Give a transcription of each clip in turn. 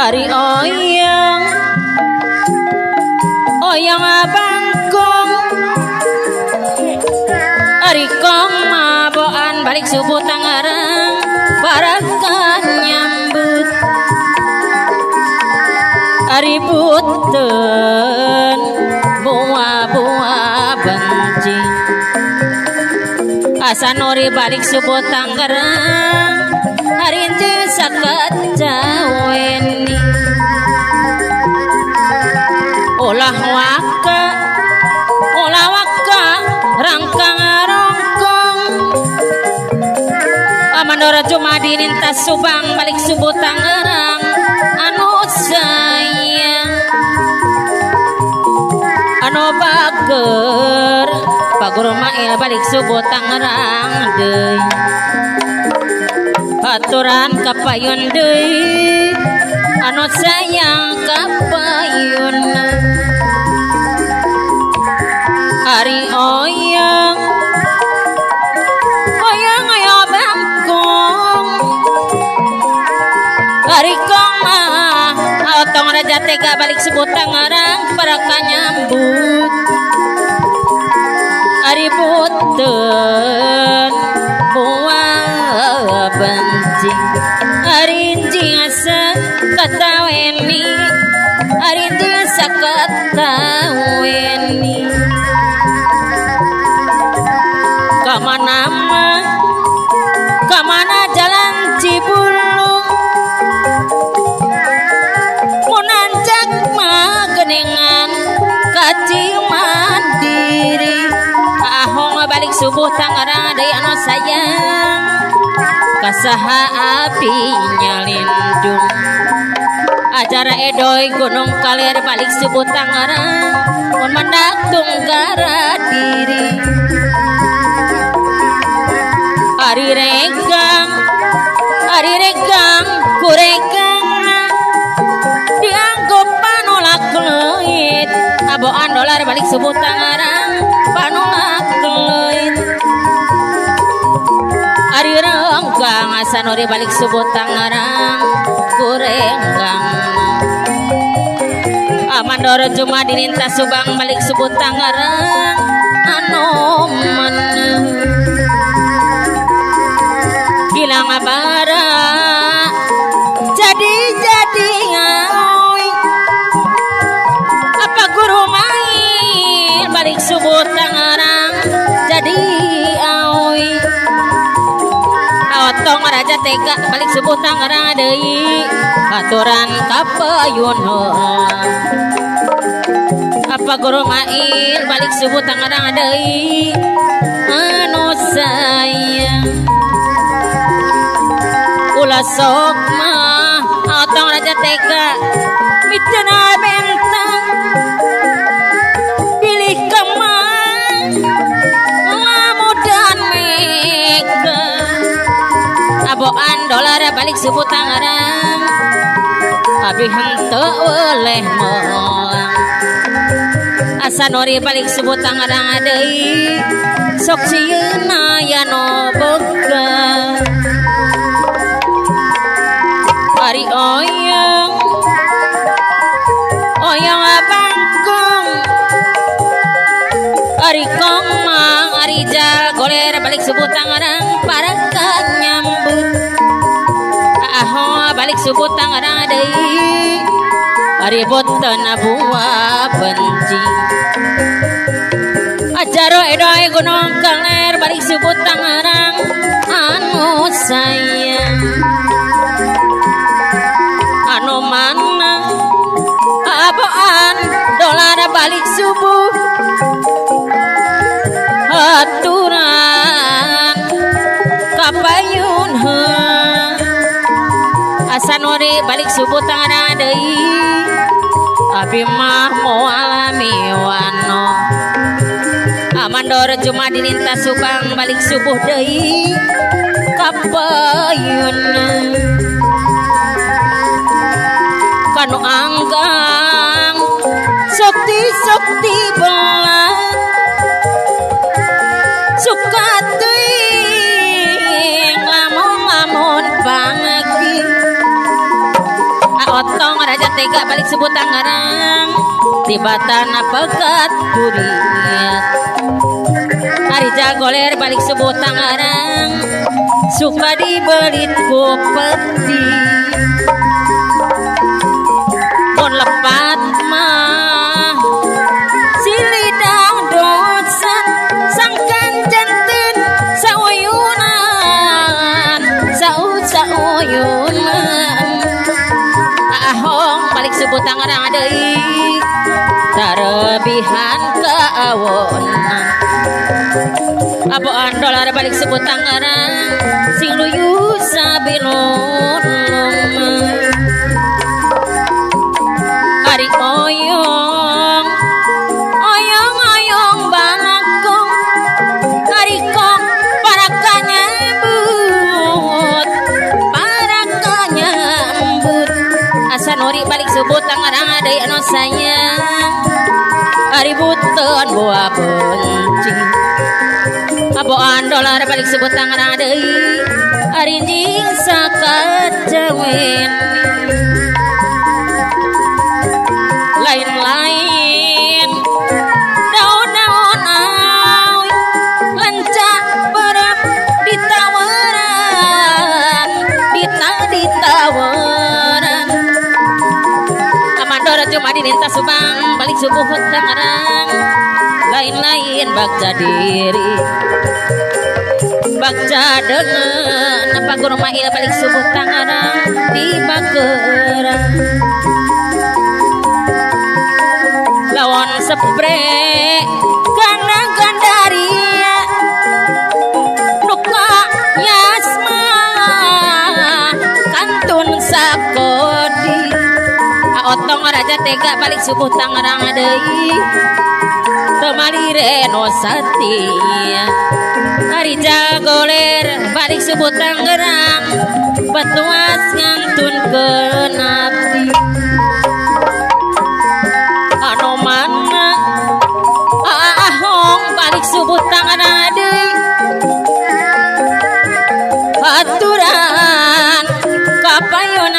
Ari oyang oyang abangkong Ari kong maboan balik subuh Tangerang parakan nyambut Ari buten buah-buah benci asa nori balik subuh Tangerang hari itu sakat caweni olah waka rangkang rongkong amandora cuma dinintas subang balik subuh Tangerang anu sayang anu bager Pak Guru Mail balik subuh Tangerang deui aturan kapayun deui anu sayang kapayun Ari oyang aya bangkong Ari kong mah otong raja tega balik subuh Tangerang paraka nyambut Ari buten buah benci Ari asa kataweni Ari asa kataweni kamana jalan Cibulung munanjak mah geningan kaci mandiri ahong balik subuh Tangerang deui anu sayang kasaha api nyalindung acara edoy gunung kalir balik subuh Tangerang mun mendak tunggara diri Ari regang kuregang dianggap panolak leuit aboan dolar balik subuh Tangerang panolak leuit Ari renggang asa nori balik subuh Tangerang kurenggang amandora cuma dinintas subang balik subuh Tangerang anu meneng hilang abara jadi aoi apa Guru Mail balik subuh Tangerang jadi aoi otong raja tega balik subuh Tangerang deui aturan kapayun apa Guru Mail balik subuh Tangerang deui anu sayang ulah sok mah otong raja tega mitena bentang pilih kemang lamudan mega aboan dolar balik subuh Tangerang abi henteu oleh moang asa nori balik subuh Tangerang deui sok sieuna ya no boga Ari oyang abangkong Ari kong mang Ari jal goler balik subuh Tangerang paraka nyambut aho balik subuh Tangerang deui Ari boten buah benci ajaro edoy gunung kaler balik subuh Tangerang anu sayang anu mana aboan dolar balik subuh aturan kabayun asa nori balik subuh tangan deui abi mah moal miwano amandor cuma dilintas subang balik subuh deui kabayun kanu anggang sakti belah suka teuing lamun pangagi otong raja tega balik sebut tangarang tibatan pekat duriat hari jagoler balik sebut tangarang suka dibelit ku peti pun lepat mah silidang dosan sangkan janten sauyunan sauyunan ahong balik sebut tangan deui tarebihan keawonan aboan dolar balik sebut tangan sing luyu sabilun hari oyong oyong balakong hari kong para kanyambut asa nori balik sebut tangan deui anu sayang hari buton buah benci aboan dolar balik sebut tangan deui hari jing sakajawen lain-lain daun-daun awi lencak berap ditawaran ditawaran amandor cuma dilintas subang balik subuh tangerang lain-lain bakca diri bakca dengan apa guru mail balik subuh tangerang di bakerang lawan sepre karena gandaria nuka yasma kantun sakodi otong raja tega balik subuh tangerang deui temalire no satia hari jagoler balik subuh tangerang batuas ngantun ke nabi anu mana ahong balik subuh tangan deui aturan kapayun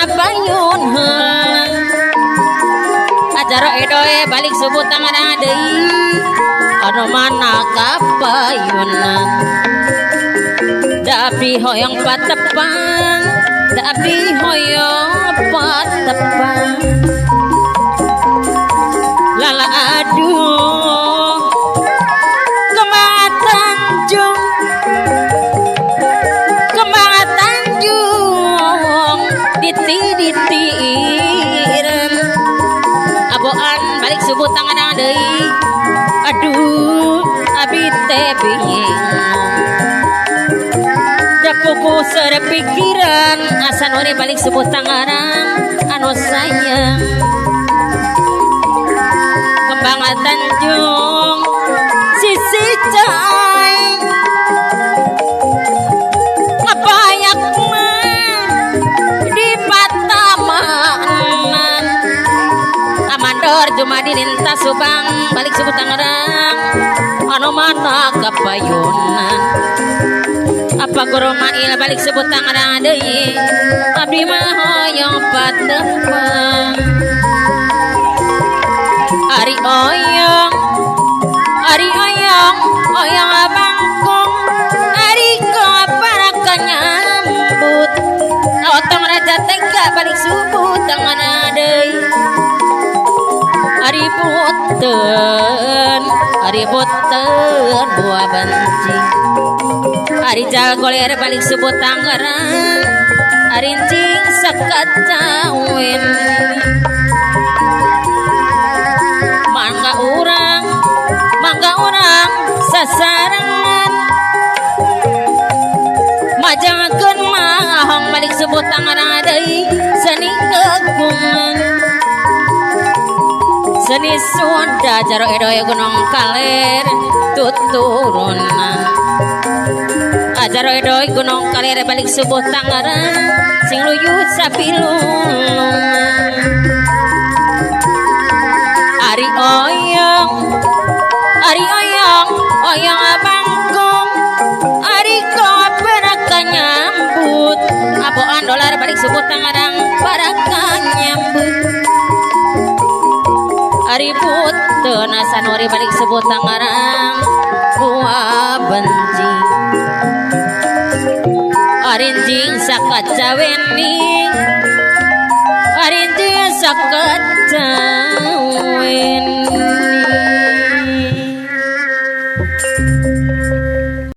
ajaro edoe balik subuh tangan deui anu mana kapayunan dapi hoyong patepang dapi hoyong patepang lala aduh kemang tanjung ditiran aboan balik subuh tangan deui aduh abi teh bingung dapuku serepikiran asa nori balik subuh tangarang anu sayang kembang tanjung sisi cai ngapayak mah di patamanan amandor cuma dilintas subang balik subuh tangerang anu mana kapayunan apa guru mail balik sebut tangerang deui abdi mah hoyong patepang ari oyong oyong abangkong ari ko para kanyambut otong raja tega balik subuh tangerang deui ari boten buah benci hari jagoler balik subuh tangerang hari cing sekat cawen mangga urang sasarangan majang balik sebut tangan deui seni kegungan seni Sunda jaro edoy gunung kaler tuturunan ajaro edoy gunung kaler balik sebut tangaran sing luyu sapilulungan ari oyong oyong abangkong ari kopenak nyambut aboan dolar balik sebut tangarang para nyambut ari putena sanuri balik sebut tangarang buah benci arinjing sakat jaweni arinjing sakat